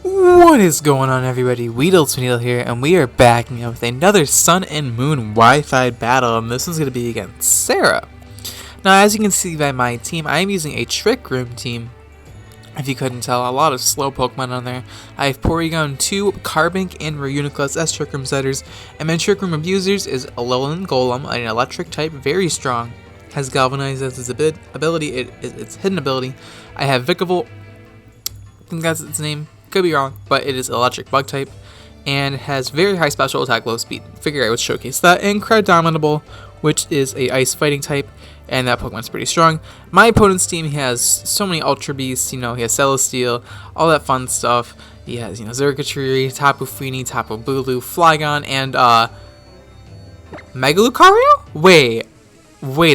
What is going on, everybody? WeedleTwineedle here, and we are back with another Sun and Moon Wi-Fi battle, and this one's going to be against Sarah. Now, as you can see by my team, I am using a Trick Room team. If you couldn't tell, a lot of slow Pokemon on there. I have Porygon 2, Carbink, and Reuniclus as Trick Room setters, and my Trick Room abusers is Alolan Golem, an electric type, very strong, has Galvanize as its ability, its hidden ability. I have Vikavolt, I think that's its name. Could be wrong, but it is electric bug type and has very high special attack, low speed. Figure I would showcase that. And Cryodominable, which is a ice fighting type, and that Pokemon's pretty strong. My opponent's team has so many Ultra Beasts, he has Celesteal, all that fun stuff. He has, Zergatry, Tapu Fini, Tapu Bulu, Flygon, and Mega Lucario? Wait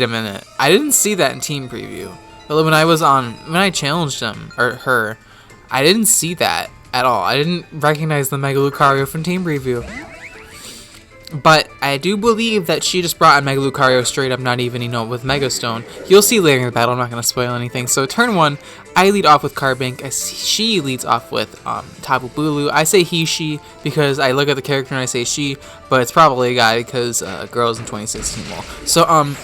a minute. I didn't see that in team preview. But when I challenged him or her, I didn't see that at all. I didn't recognize the Mega Lucario from Team Preview. But I do believe that she just brought a Mega Lucario straight up, not even, with Mega Stone. You'll see later in the battle, I'm not going to spoil anything. So turn 1, I lead off with Carbink. She leads off with Tapu Bulu. I say he, she, because I look at the character and I say she, but it's probably a guy because girls in 2016 will. So,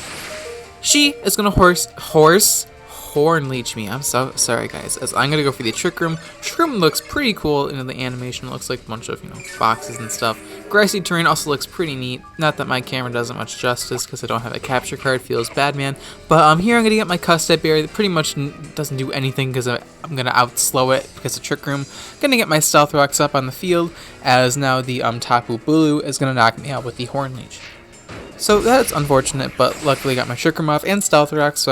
she is going to Horn Leech me. I'm so sorry, guys. As I'm gonna go for the Trick Room. Trick Room looks pretty cool. The animation looks like a bunch of boxes and stuff. Grassy terrain also looks pretty neat. Not that my camera doesn't much justice because I don't have a capture card. Feels bad, man. But here I'm gonna get my Custite Berry that pretty much doesn't do anything because I'm gonna outslow it because of Trick Room. Gonna get my Stealth Rocks up on the field as now the Tapu Bulu is gonna knock me out with the Horn Leech. So that's unfortunate, but luckily got my Trick Room off and Stealth Rocks.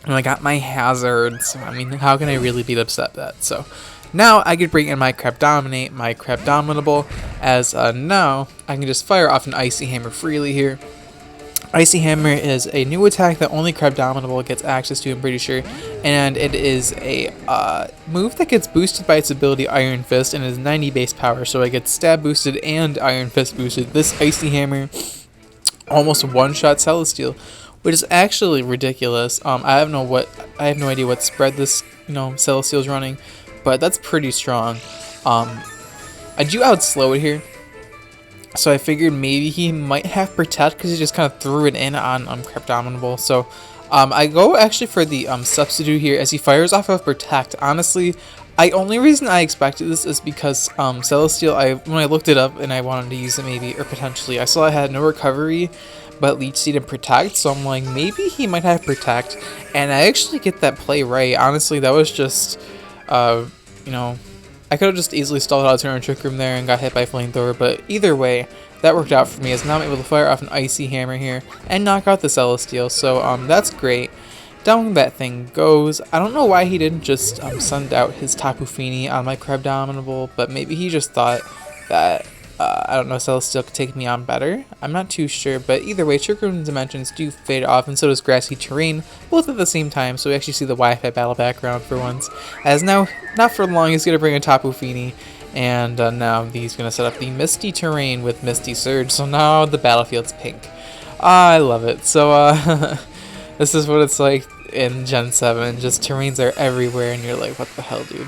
And I got my Hazard, so I mean, how can I really be upset at that? So now I could bring in my Cryodominable, as now I can just fire off an Icy Hammer freely here. Icy Hammer is a new attack that only Cryodominable gets access to, I'm pretty sure, and it is a move that gets boosted by its ability Iron Fist and is 90 base power, so I get Stab boosted and Iron Fist boosted. This Icy Hammer almost one-shot Celesteal, which is actually ridiculous. I have no idea what spread this Celesteal's running, but that's pretty strong. I do outslow it here, so I figured maybe he might have Protect because he just kind of threw it in on Cryodominable. So I go actually for the substitute here as he fires off of Protect. Honestly, only reason I expected this is because Celesteal, when I looked it up and I wanted to use it maybe or potentially, I saw I had no recovery but Leech Seed and Protect, so I'm like, maybe he might have Protect, and I actually get that play right. Honestly, that was just, I could have just easily stalled out turn Trick Room there and got hit by Flamethrower, but either way, that worked out for me, as now I'm able to fire off an Icy Hammer here and knock out the Celesteal, so that's great. Down that thing goes. I don't know why he didn't just send out his Tapu Fini on my Cryodominable, but maybe he just thought that I don't know, Celesteal could take me on better. I'm not too sure, but either way, Trick Room dimensions do fade off, and so does Grassy Terrain, both at the same time, so we actually see the Wi-Fi battle background for once. As now, not for long, he's going to bring a Tapu Fini, and now he's going to set up the Misty Terrain with Misty Surge, so now the battlefield's pink. I love it. So, this is what it's like in Gen 7, just terrains are everywhere, and you're like, what the hell, dude?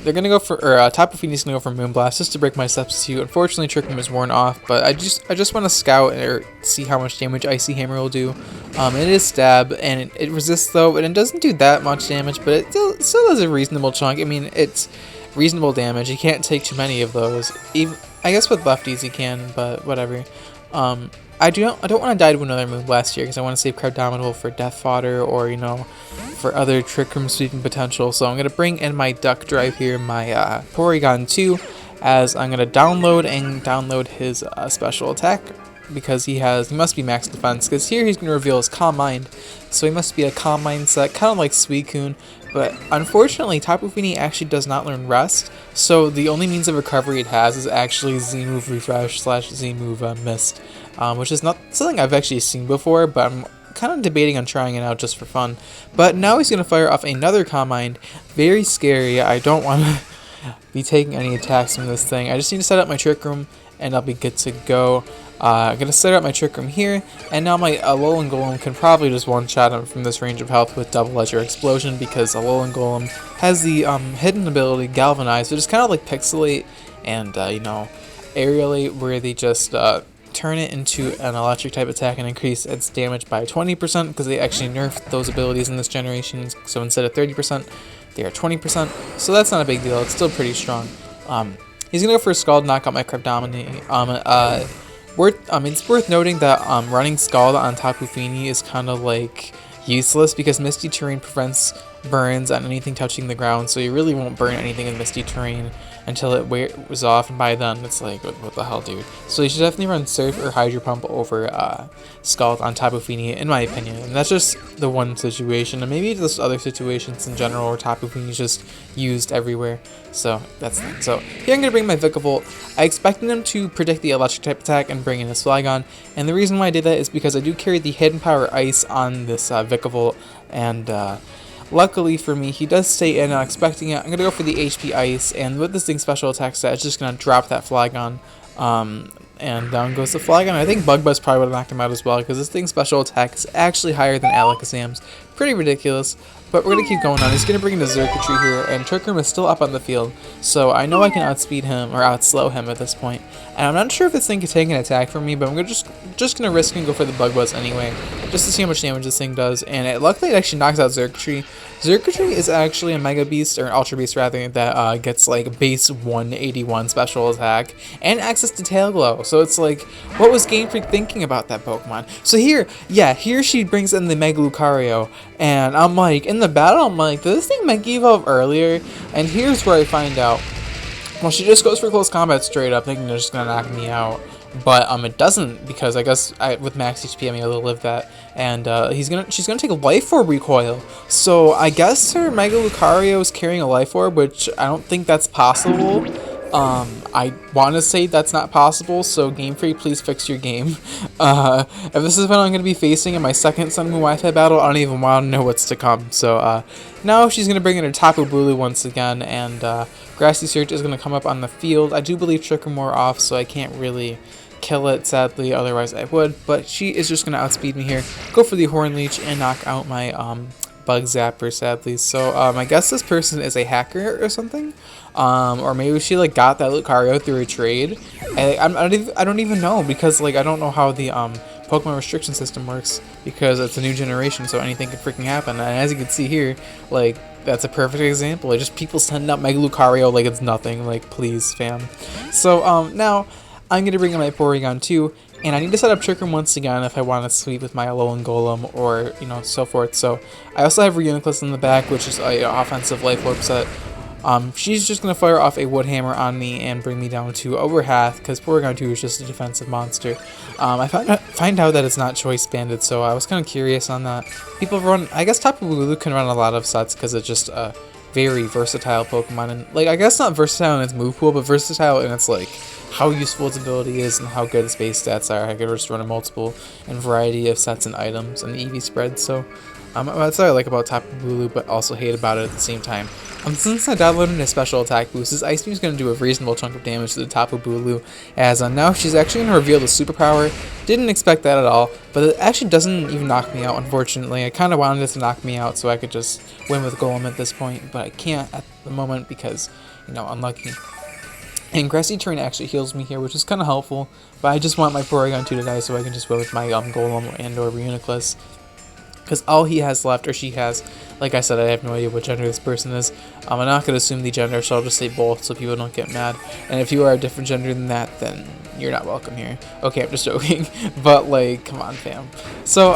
They're gonna go for, Tapu Fini's gonna go for Moonblast just to break my substitute. Unfortunately, Trick Room is worn off, but I just want to scout or see how much damage Icy Hammer will do. It is Stab, and it resists though, and it doesn't do that much damage, but it still does a reasonable chunk. I mean, it's reasonable damage. You can't take too many of those. I guess with lefties you can, but whatever. I don't want to die to another Moonblast here because I want to save Cryodominable for Death Fodder or, for other Trick Room sweeping potential. So I'm going to bring in my Duck Drive here, my Porygon 2, as I'm going to download his special attack because he must be max defense, because here he's going to reveal his Calm Mind. So he must be a Calm Mind set, kind of like Suicune. But unfortunately, Tapu Fini actually does not learn Rest, so the only means of recovery it has is actually Z-Move Refresh / Z-Move Mist, which is not something I've actually seen before, but I'm kind of debating on trying it out just for fun. But now he's going to fire off another Calm Mind. Very scary. I don't want to be taking any attacks from this thing. I just need to set up my Trick Room, and I'll be good to go. I'm gonna set up my Trick Room here, and now my Alolan Golem can probably just one-shot him from this range of health with Double Ledger Explosion, because Alolan Golem has the hidden ability Galvanize, which is kind of like Pixelate and you know, Aerialate, where they just turn it into an electric type attack and increase its damage by 20%, because they actually nerfed those abilities in this generation. So instead of 30%, they are 20%. So that's not a big deal. It's still pretty strong. He's gonna go for a Scald, knock out my Cryptomini. It's worth noting that running Scald on Tapu Fini is kind of like useless, because Misty Terrain prevents burns on anything touching the ground, so you really won't burn anything in Misty Terrain until it wears off, and by then it's like, what the hell, dude? So you should definitely run Surf or Hydro Pump over Scald on Tapu Fini, in my opinion. And that's just the one situation, and maybe just other situations in general where Tapu Fini is just used everywhere. So that's that. So here I'm gonna bring my Vikavolt. I expected him to predict the electric type attack and bring in his Flygon, and the reason why I did that is because I do carry the Hidden Power Ice on this Vikavolt, and luckily for me, he does stay in, not expecting it. I'm going to go for the HP Ice, and with this thing special attack stat, it's just going to drop that Flygon, and down goes the Flygon. I think Bug Buzz probably would have knocked him out as well, because this thing's special attack is actually higher than Alakazam's. Pretty ridiculous, but we're going to keep going on. He's going to bring in the Xurkitree here, and Trick Room is still up on the field, so I know I can outspeed him, or outslow him at this point. And I'm not sure if this thing can take an attack from me, but I'm just going to risk and go for the Bug Buzz anyway, just to see how much damage this thing does. And luckily it actually knocks out Xurkitree. Xurkitree is actually a Mega Beast, or an Ultra Beast rather, that gets like base 181 special attack and access to Tail Glow. So it's like, what was Game Freak thinking about that Pokemon? So here she brings in the Mega Lucario, and I'm like, in the battle, I'm like, did this thing Mega Evolve earlier? And here's where I find out. Well, she just goes for close combat straight up, thinking they're just gonna knock me out. But it doesn't, because I guess with max HP I'm able to live that, and she's gonna take a Life Orb recoil. So I guess her Mega Lucario is carrying a Life Orb, which I don't think that's possible. I want to say that's not possible, so Game Freak, please fix your game. If this is what I'm going to be facing in my second Sun Moon Wi-Fi battle, I don't even want to know what's to come. So now she's going to bring in her Tapu Bulu once again, and Grassy Surge is going to come up on the field. I do believe Trick Room wore off, so I can't really kill it, sadly, otherwise I would, but she is just going to outspeed me here, go for the Horn Leech, and knock out my Bug Zapper, sadly. So I guess this person is a hacker or something, or maybe she like got that Lucario through a trade. I don't even know, because like I don't know how the Pokemon restriction system works, because it's a new generation, so anything could freaking happen. And as you can see here, like, that's a perfect example. Like, just people sending out Mega Lucario like it's nothing. Like, please, fam. So now I'm gonna bring in my Porygon too, and I need to set up Trick Room once again if I want to sweep with my Alolan Golem, or so forth. So I also have Reuniclus in the back, which is an offensive Life Orb set. She's just gonna fire off a Wood Hammer on me and bring me down to over half, because Porygon 2 is just a defensive monster. I find out that it's not choice banded, so I was kind of curious on that. People run, I guess Tapu Bulu can run a lot of sets because it's just a very versatile Pokemon, and like, I guess not versatile in its move pool, but versatile in its like how useful its ability is and how good its base stats are. I could just run a multiple and variety of sets and items and EV spread. So that's what I like about Tapu Bulu, but also hate about it at the same time. Since I downloaded a special attack boost, this Ice Beam is going to do a reasonable chunk of damage to the Tapu Bulu, as now she's actually going to reveal the superpower. Didn't expect that at all, but it actually doesn't even knock me out, unfortunately. I kind of wanted it to knock me out so I could just win with Golem at this point, but I can't at the moment because, unlucky. And Grassy Terrain actually heals me here, which is kind of helpful, but I just want my Porygon 2 to die so I can just win with my Golem and or Reuniclus. Because all he has left, or she has, like I said, I have no idea what gender this person is. I'm not going to assume the gender, so I'll just say both so people don't get mad. And if you are a different gender than that, then you're not welcome here. Okay, I'm just joking. But, like, come on, fam. So,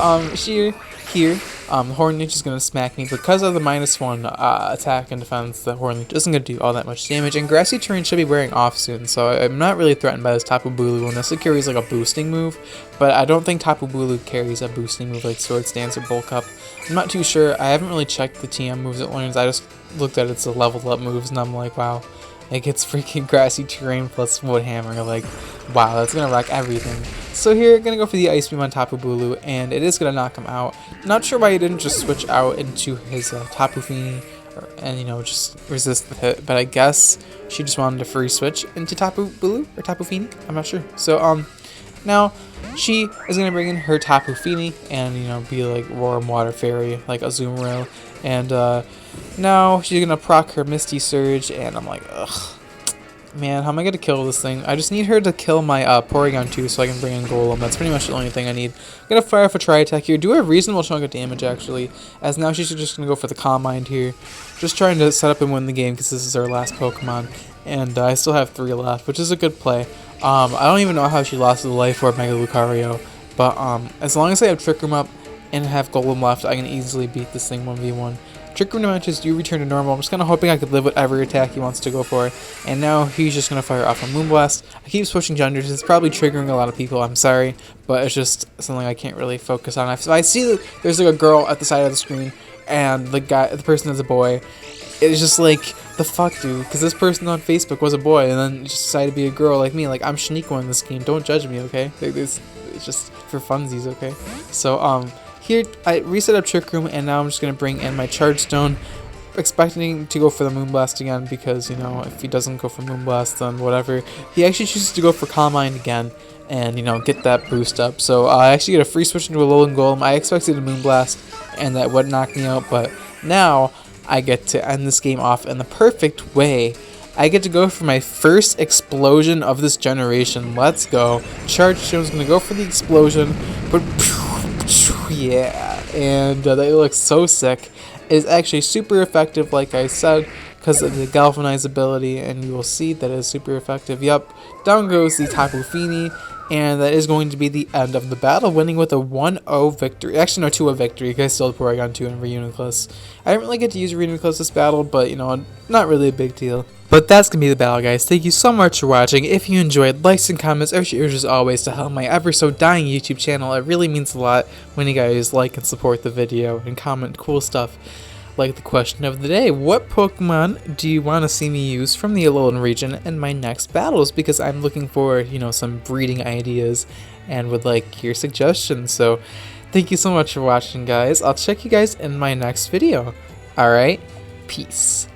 here, Horn Leech is going to smack me. Because of the -1 attack and defense, the Horn Leech isn't going to do all that much damage. And Grassy Terrain should be wearing off soon, so I'm not really threatened by this Tapu Bulu unless it carries like a boosting move. But I don't think Tapu Bulu carries a boosting move like Swords Dance or Bulk Up. I'm not too sure. I haven't really checked the TM moves it learns. I just looked at its leveled up moves and I'm like, wow. Like, it's freaking Grassy Terrain plus Wood Hammer. Like, wow, that's going to wreck everything. So here, going to go for the Ice Beam on Tapu Bulu, and it is going to knock him out. Not sure why he didn't just switch out into his Tapu Fini, and, just resist the hit. But I guess she just wanted to free switch into Tapu Bulu, or Tapu Fini. I'm not sure. So, Now, she is going to bring in her Tapu Fini and, you know, be like Warm Water Fairy, like Azumarill. And now she's going to proc her Misty Surge, and I'm like, ugh. Man, how am I going to kill this thing? I just need her to kill my Porygon 2 so I can bring in Golem. That's pretty much the only thing I need. I'm going to fire off a Tri-Attack here. Do a reasonable chunk of damage, actually. As now she's just going to go for the Calm Mind here. Just trying to set up and win the game because this is our last Pokemon. And I still have 3 left, which is a good play. I don't even know how she lost to the Life Orb Mega Lucario. But as long as I have Trick Room up and have Golem left, I can easily beat this thing 1v1. Trick Room dimensions do return to normal. I'm just kind of hoping I could live with every attack he wants to go for. And now he's just going to fire off a Moonblast. I keep switching genders. It's probably triggering a lot of people. I'm sorry. But it's just something I can't really focus on. If I see that there's like a girl at the side of the screen and the person is a boy, it's just like, the fuck, dude? Because this person on Facebook was a boy and then just decided to be a girl like me. Like, I'm Shaniqua in this game. Don't judge me, okay? It's just for funsies, okay? So, here, I reset up Trick Room, and now I'm just going to bring in my Charge Stone, expecting to go for the Moonblast again, because, you know, if he doesn't go for Moonblast, then whatever. He actually chooses to go for Calm Mind again, and, you know, get that boost up. So, I actually get a free switch into a Alolan Golem. I expected a Moonblast, and that would knock me out, but now I get to end this game off in the perfect way. I get to go for my first explosion of this generation. Let's go. Charge Stone's going to go for the explosion, but yeah, and that looks so sick. It is actually super effective, like I said, because of the Galvanize ability, and you will see that it is super effective. Yup, down goes the Tapu Fini, and that is going to be the end of the battle, winning with a 1-0 victory. Actually, no, 2-0 victory, because I still had Porygon 2 and Reuniclus. I didn't really get to use Reuniclus this battle, but, you know, not really a big deal. But that's going to be the battle, guys. Thank you so much for watching. If you enjoyed, likes and comments are yours as always to help my ever so dying YouTube channel. It really means a lot when you guys like and support the video and comment cool stuff. Like the question of the day, what Pokemon do you want to see me use from the Alolan region in my next battles? Because I'm looking for, you know, some breeding ideas and would like your suggestions. So thank you so much for watching, guys. I'll check you guys in my next video. Alright, peace.